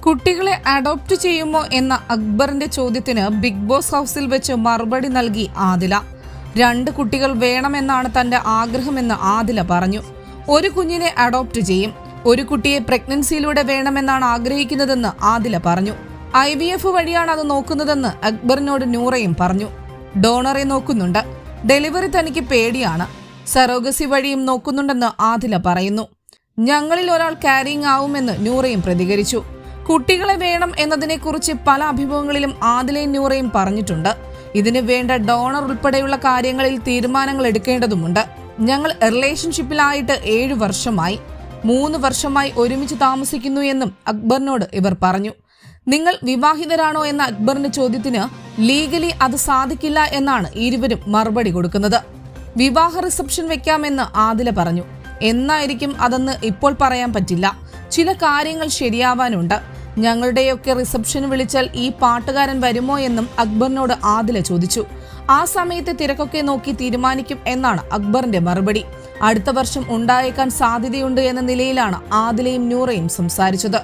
കുട്ടികളെ അഡോപ്റ്റ് ചെയ്യുമോ എന്ന അക്ബറിന്റെ ചോദ്യത്തിന് ബിഗ് ബോസ് ഹൗസിൽ വെച്ച് മറുപടി നൽകി ആദില. 2 കുട്ടികൾ വേണമെന്നാണ് തന്റെ ആഗ്രഹമെന്ന് ആദില പറഞ്ഞു. ഒരു കുഞ്ഞിനെ അഡോപ്റ്റ് ചെയ്യും. ഒരു കുട്ടിയെ പ്രഗ്നൻസിയിലൂടെ വേണമെന്നാണ് ആഗ്രഹിക്കുന്നതെന്ന് ആദില പറഞ്ഞു. IVF വഴിയാണ് അത് നോക്കുന്നതെന്ന് അക്ബറിനോട് നൂറയും പറഞ്ഞു. ഡോണറെ നോക്കുന്നുണ്ട്. ഡെലിവറി തനിക്ക് പേടിയാണ്. സറോഗസി വഴിയും നോക്കുന്നുണ്ടെന്ന് ആദില പറയുന്നു. ഞങ്ങളിൽ ഒരാൾ ക്യാരിങ് ആവുമെന്ന് നൂറയും പ്രതികരിച്ചു. കുട്ടികളെ വേണം എന്നതിനെക്കുറിച്ച് പല അഭിമുഖങ്ങളിലും ആദിലയും നൂറയും പറഞ്ഞിട്ടുണ്ട്. ഇതിന് വേണ്ട ഡോണർ ഉൾപ്പെടെയുള്ള കാര്യങ്ങളിൽ തീരുമാനങ്ങൾ എടുക്കേണ്ടതുണ്ട്. ഞങ്ങൾ റിലേഷൻഷിപ്പിലായിട്ട് 7 വർഷമായി. 3 വർഷമായി ഒരുമിച്ച് താമസിക്കുന്നു എന്നും അക്ബറിനോട് ഇവർ പറഞ്ഞു. നിങ്ങൾ വിവാഹിതരാണോ എന്ന അക്ബറിന്റെ ചോദ്യത്തിന് ലീഗലി അത് സാധിക്കില്ല എന്നാണ് ഇരുവരും മറുപടി കൊടുക്കുന്നത്. വിവാഹ റിസപ്ഷൻ വെക്കാമെന്ന് ആദില പറഞ്ഞു. എന്നായിരിക്കും അതെന്ന് ഇപ്പോൾ പറയാൻ പറ്റില്ല. ചില കാര്യങ്ങൾ ശരിയാവാനുണ്ട്. ഞങ്ങളുടെയൊക്കെ റിസപ്ഷൻ വിളിച്ചാൽ ഈ പാട്ടുകാരൻ വരുമോ എന്നും അക്ബറിനോട് ആദില ചോദിച്ചു. ആ സമയത്തെ തിരക്കൊക്കെ നോക്കി തീരുമാനിക്കും എന്നാണ് അക്ബറിന്റെ മറുപടി. അടുത്ത വർഷം ഉണ്ടായേക്കാൻ സാധ്യതയുണ്ട് എന്ന നിലയിലാണ് ആദിലയും നൂറയും സംസാരിച്ചത്.